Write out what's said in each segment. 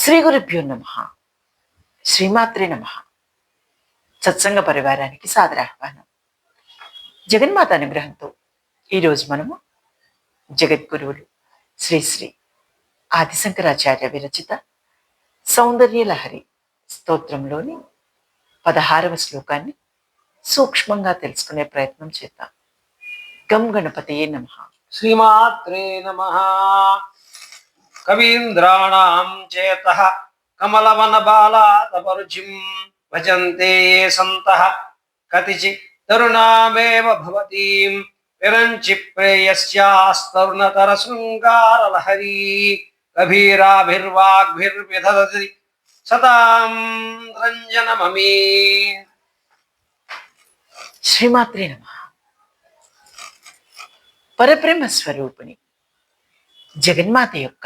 శ్రీ గురుభ్యో నమ. శ్రీమాత్రే నమ. సత్సంగ పరివారానికి సాదరాహ్వానం. జగన్మాత అనుగ్రహంతో ఈరోజు మనము జగద్గురువులు శ్రీ శ్రీ ఆదిశంకరాచార్య విరచిత సౌందర్యలహరి స్తోత్రంలోని 16వ శ్లోకాన్ని సూక్ష్మంగా తెలుసుకునే ప్రయత్నం చేద్దాం. గం గణపతయే నమః. శ్రీమాత్రే నమః. కవీంద్రాణాం చేతః కమలవన బాలాతపరుచిం భజంతే ఏ సంతః కతిచి తరుణామేవ భవతీం విరంచి ప్రేయస్యాస్తరుణతర శృంగారలహరీ కభీరాభిర్వాగ్భిర్విదధతి సతాం రంజనమమీ. శ్రీమాత్రే నమః. పరబ్రహ్మ స్వరూపిణి జగన్మాత యొక్క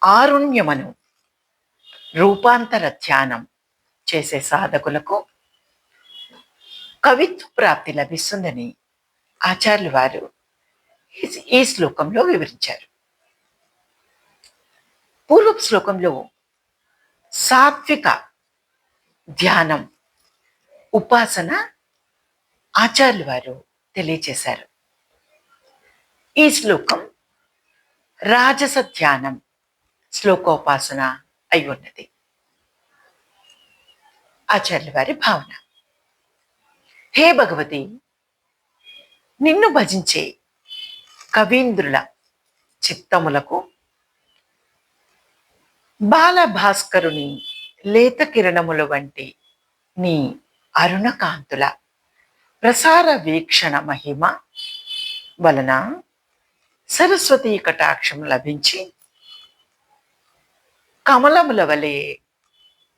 ఆరుణ్యమను రూపాంతర ధ్యానం చేసే సాధకులకు కవిత్వ ప్రాప్తి లభిస్తుందని ఆచార్యులు వారు ఈ శ్లోకంలో వివరించారు. పూర్వ శ్లోకంలో సాత్విక ధ్యానం ఉపాసన ఆచార్యులు వారు తెలియచేశారు. ఈ శ్లోకం రాజస ధ్యానం శ్లోకోపాసన అయి ఉన్నది. ఆచార్యుల వారి భావన, హే భగవతి, నిన్ను భజించే కవీంద్రుల చిత్తములకు బాలభాస్కరుని లేత కిరణముల వంటి నీ అరుణకాంతుల ప్రసార వీక్షణ మహిమ వలన సరస్వతీ కటాక్షం లభించి కమలముల వలె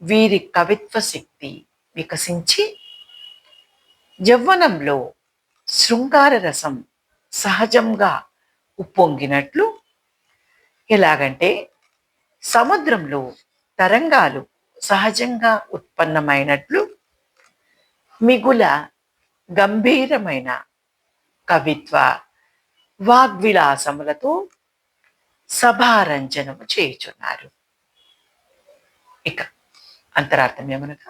వీరి కవిత్వ శక్తి వికసించి యవ్వనంలో శృంగార రసం సహజంగా ఉప్పొంగినట్లు, ఎలాగంటే సముద్రంలో తరంగాలు సహజంగా ఉత్పన్నమైనట్లు మిగుల గంభీరమైన కవిత్వ వాగ్విలాసములతో సభారంజనము చేయుచున్నారు. ఇక అంతరార్థం ఏమనగా,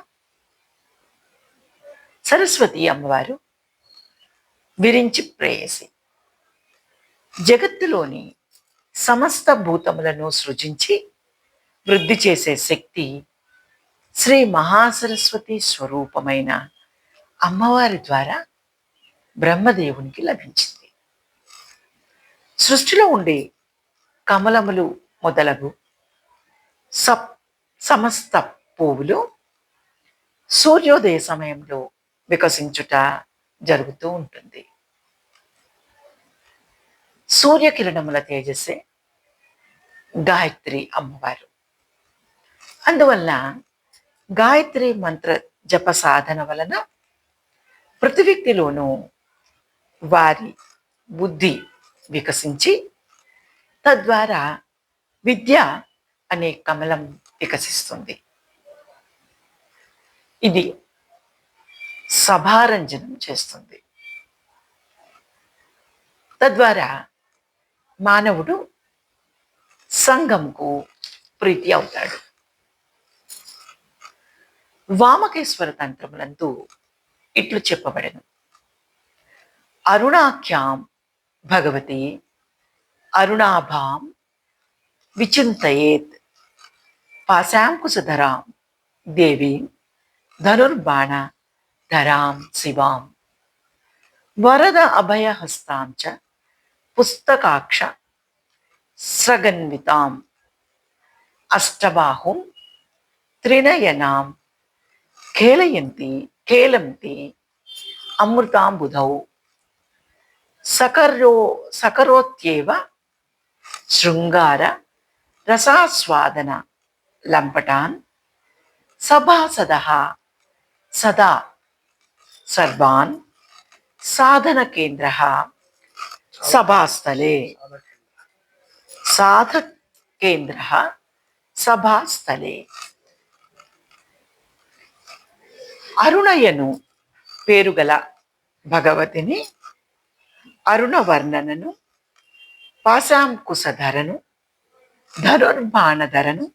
సరస్వతి అమ్మవారు విరించి ప్రేయసి జగత్తులోని సమస్త భూతములను సృజించి వృద్ధి చేసే శక్తి శ్రీ మహాసరస్వతి స్వరూపమైన అమ్మవారి ద్వారా బ్రహ్మదేవునికి లభించింది. సృష్టిలో ఉండే కమలములు మొదలగు సమస్త పువ్వులు సూర్యోదయ సమయంలో వికసించుట జరుగుతూ ఉంటుంది. సూర్యకిరణముల తేజస్సే గాయత్రి అమ్మవారు. అందువల్ల గాయత్రి మంత్ర జప సాధన వలన ప్రతి వ్యక్తిలోనూ వారి బుద్ధి వికసించి తద్వారా విద్య అనే కమలం వికసిస్తుంది. ఇది సభారంజనం చేస్తుంది. తద్వారా మానవుడు సంఘంకు ప్రీతి అవుతాడు. వామకేశ్వర తంత్రములందు ఇట్లు చెప్పబడెను, అరుణాఖ్యాం భగవతి అరుణాభాం విచింతయేత్ పాశాంకుశధరాం దేవీం ధనుర్బాణ ధరాం శివాం వరద అభయహస్తాం చ పుస్తకాక్ష స్రగన్వితాం అష్టబాహుం త్రినయనాం ఖేలంతి అమృతాంబుధౌ సకరోత్యేవ శృంగార రసాస్వాదన లంపటాన్ సభాసదః సదా సర్వాన్ సాధన కేంద్ర సభాస్థలే సభాస్థలే. అరుణయను పేరుగల భగవతిని, అరుణ వర్ణనను, పాశాంకుశధరను, ధనుర్బాణధరను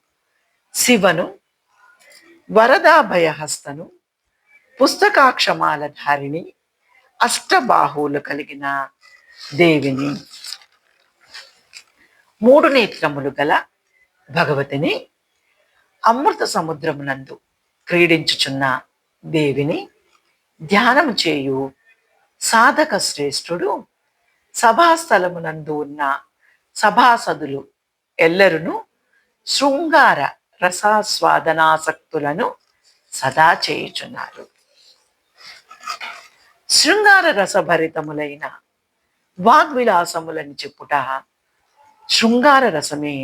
శివను, వరదాభయహస్తను, పుస్తకాక్షమాల ధారిణి, అష్టబాహువులు కలిగిన దేవిని, మూడు నేత్రములు గల భగవతిని, అమృత సముద్రమునందు క్రీడించుచున్న దేవిని ధ్యానము చేయు సాధక శ్రేష్ఠుడు సభాస్థలమునందు ఉన్న సభాసదులు ఎల్లరును శృంగార రసాస్వాదనాసక్తులను సదా చేయుచున్నారు. శృంగార రసభరితములైన వాగ్విలాసములని చెప్పుట శృంగార రసమే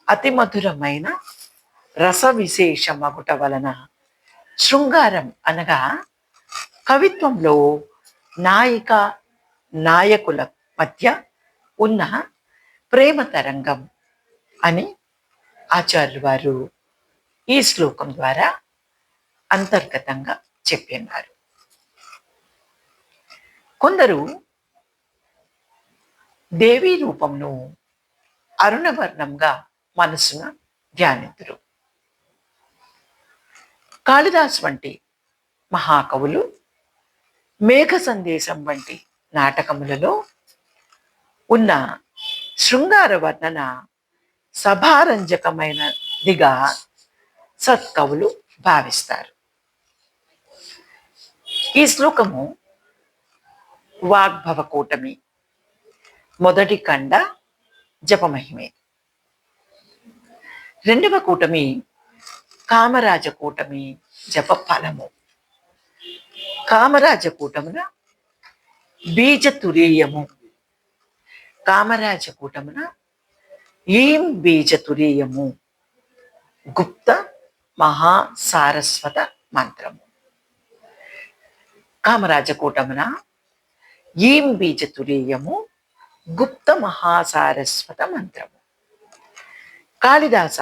అతి మధురమైన రస విశేషమగుట వలన శృంగారం అనగా కవిత్వంలో నాయిక నాయకుల మధ్య ఉన్న ప్రేమ తరంగం అని ఆచార్యులు వారు ఈ శ్లోకం ద్వారా అంతర్గతంగా చెప్పినారు. కొందరు దేవీ రూపంను అరుణవర్ణంగా మనసున ధ్యానితురు. కాళిదాస్ వంటి మహాకవులు మేఘ సందేశం వంటి నాటకములలో ఉన్న శృంగార వర్ణన సభారంజకమైనదిగా సత్కవులు భావిస్తారు. ఈ శ్లోకము వాగ్భవ కూటమి మొదటి ఖండ జపమహిమే, రెండవ కూటమి కామరాజ కూటమి జప ఫలము. కామరాజ కూటమున బీజ తురీయము, కామరాజ కూటమున ఈం బీజ తురీయము గుప్త మహాసారస్వత మంత్రము. కామరాజ కూటమున ఈం బీజ తురీయము గుప్త మహాసారస్వత మంత్రము. కాళిదాస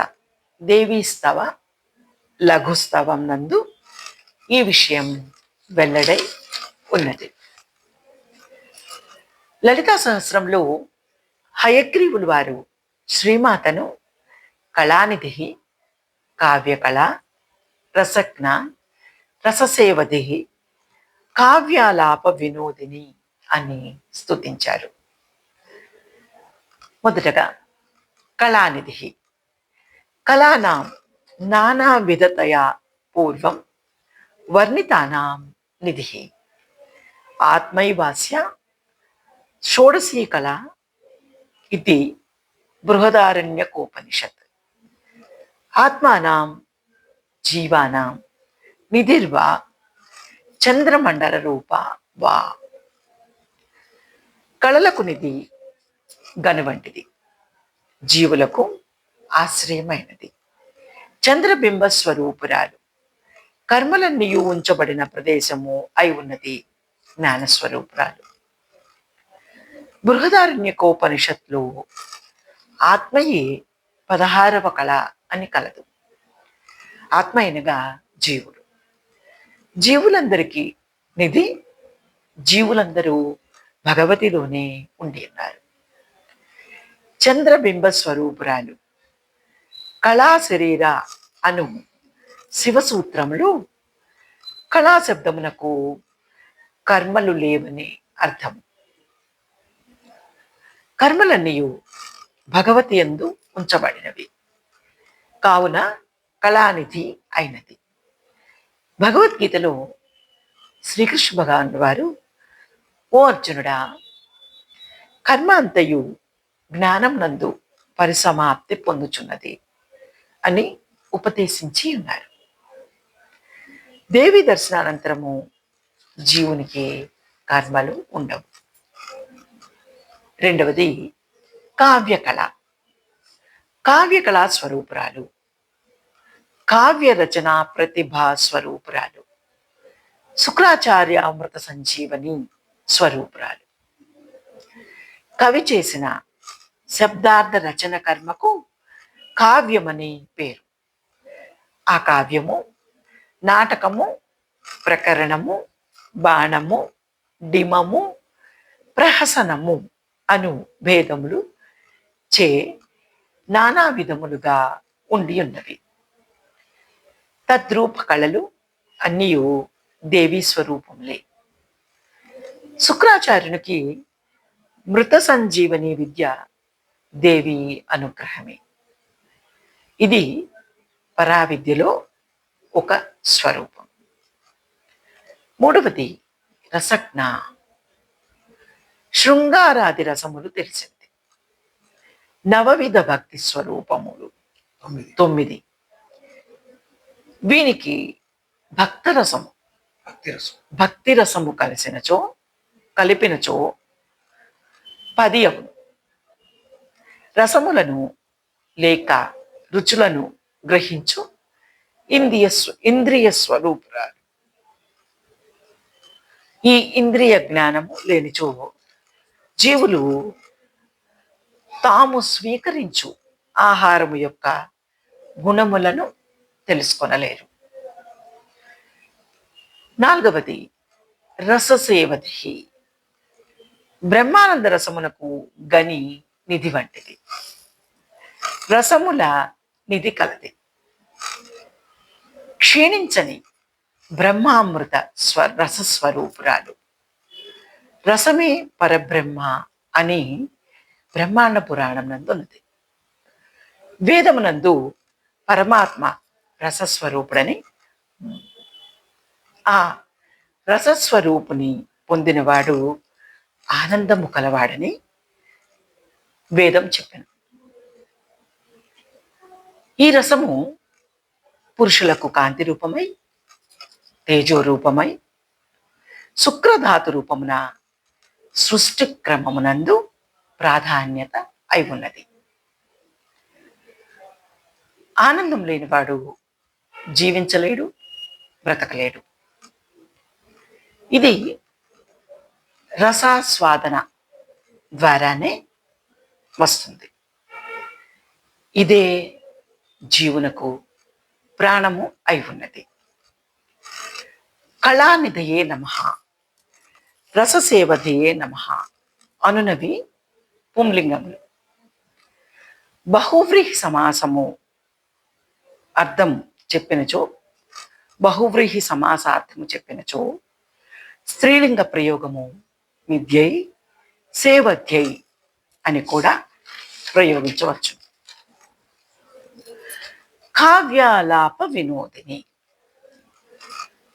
దేవీస్తవ లఘుస్తవం నందు ఈ విషయం వెల్లడై ఉన్నది. లలితా సహస్రంలో హయగ్రీవులు వారు శ్రీమాతను కళానిధి, కావ్యకళ, రసజ్ఞ, రససేవది, కావ్యాలాప వినోదిని అని స్తుతించారు. మొదటగా కళానిధి. కళానాం నానా విధతయా పూర్వం వర్ణితానాం నిధి. ఆత్మైవాస్య షోడశీ కళ ఇది బృహదారణ్యకోపనిషత్. ఆత్మానాం జీవానాం నిధిర్వా చంద్రమండల రూప వా. కళలకు నిధి గను వంటిది, జీవులకు ఆశ్రయమైనది. చంద్రబింబ స్వరూపురాలు, కర్మలన్నీ ఉంచబడిన ప్రదేశము అయి ఉన్నది జ్ఞానస్వరూపురాలు. బృహదారణ్యకోపనిషత్తులో ఆత్మయే 16వ కళ అని కలదు. ఆత్మ అనగా జీవుడు. జీవులందరికీ నిధి, జీవులందరూ భగవతిలోనే ఉండి ఉన్నారు. చంద్రబింబ స్వరూపురాలు కళా శరీర అను శివసూత్రములు కళా శబ్దమునకు కర్మలు లేవని అర్థం. కర్మలన్నీ భగవతి యందు ఉంచబడినవి కావున కళానిధి అయినది. భగవద్గీతలో శ్రీకృష్ణ భగవాన్ వారు, ఓ అర్జునుడా, కర్మ అంతయు జ్ఞానం నందు పరిసమాప్తి పొందుచున్నది అని ఉపదేశించి ఉన్నారు. దేవి దర్శనానంతరము జీవునికి కర్మలు ఉండవు. రెండవది కావ్యకళ. కావ్యకళా స్వరూపురాలు, కావ్య రచన ప్రతిభా స్వరూపురాలు, శుక్రాచార్య అమృత సంజీవని స్వరూపురాలు. కవి చేసిన శబ్దార్థ రచన కర్మకు కావ్యమని పేరు. ఆ కావ్యము నాటకము, ప్రకరణము, బాణము, డిమము, ప్రహసనము అను భేదములు చే నానా విధములుగా ఉండి ఉన్నవి. తద్రూప కళలు అన్నీ దేవీ స్వరూపములే. శుక్రాచార్యునికి మృత సంజీవని విద్య దేవి అనుగ్రహమే. ఇది పరావిద్యలో ఒక స్వరూపం. మూడవది రసజ్ఞ. శృంగారాది రసములు తెలిసింది. నవవిధ భక్తి స్వరూపములు 9. వీనికి భక్తరసము భక్తి రసము కలిపినచో 10 అగును. రసములను లేక రుచులను గ్రహించు ఇంద్రియ స్వరూపురాలు. ఈ ఇంద్రియ జ్ఞానము లేనిచో జీవులు తాము స్వీకరించు ఆహారము యొక్క గుణములను తెలుసుకొనలేరు. 4వది రససేవధి. బ్రహ్మానంద రసమునకు గని నిధి వంటిది. రసముల నిధి కలది. క్షీణించని బ్రహ్మామృత రసస్వరూపురాలు. రసమే పరబ్రహ్మ అని బ్రహ్మాండ పురాణం నందు ఉన్నది. వేదమునందు పరమాత్మ రసస్వరూపుడని, ఆ రసస్వరూపుని పొందినవాడు ఆనందము కలవాడని వేదం చెప్పాను. ఈ రసము పురుషులకు కాంతి రూపమై, తేజో రూపమై, శుక్రధాతు రూపమున సృష్టి క్రమమునందు ప్రాధాన్యత అయి ఉన్నది. ఆనందం లేనివాడు జీవించలేడు, బ్రతకలేడు. ఇది రసాస్వాదన ద్వారానే వస్తుంది. ఇదే జీవునకు ప్రాణము అయి ఉన్నది. కళానిధయే నమః, రససేవధయే నమః అనునవి పుంలింగములు. బహువ్రీహి సమాసము అర్థం చెప్పినచో, బహువ్రీహి సమాసార్థము చెప్పినచో స్త్రీలింగ ప్రయోగము విద్యై సేవధ్యై అని కూడా ప్రయోగించవచ్చు. కావ్యాలాప వినోదిని.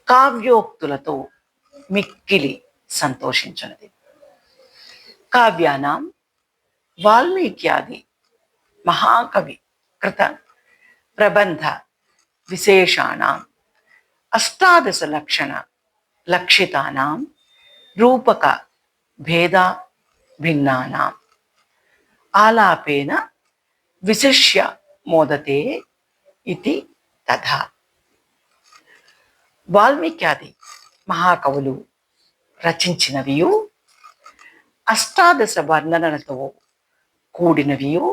కావ్యోక్తులతో మిక్కిలి సంతోషించున్నది. కావ్యానాం వాల్మీక్యాది మహాకవి కృత ప్రబంధ విశేషాణం 18 లక్షితానాం రూపక భేద భిన్నానాం ఆలాపేన విశిష్య మోదతే ఇది తథా. వాల్మీక్యాది మహాకవులు రచించినవియు, 18 వర్ణనలతో కూడినవియు,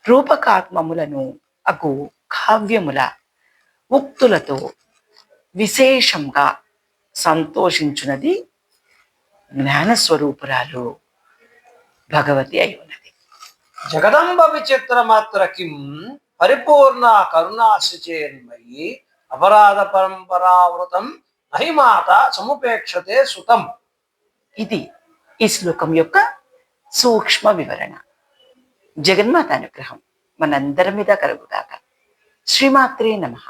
రూపకాత్మములను అగు కావ్యముల ఉక్తులతో విశేషంగా సంతోషించున్నది జ్ఞానస్వరూపురాలు భగవతి అయి ఉన్నది. జగదంబ విచిత్ర మాత్ర కిం పరిపూర్ణ కరుణాశుచేన్మయి అపరాధ పరంపరావృతం నహి మాత సముపేక్షతే సుతం. ఇది ఈ శ్లోకం యొక్క సూక్ష్మ వివరణ. జగన్మాత అనుగ్రహం మనందరి మీద కలుగుగాక. శ్రీమాత్రే నమః.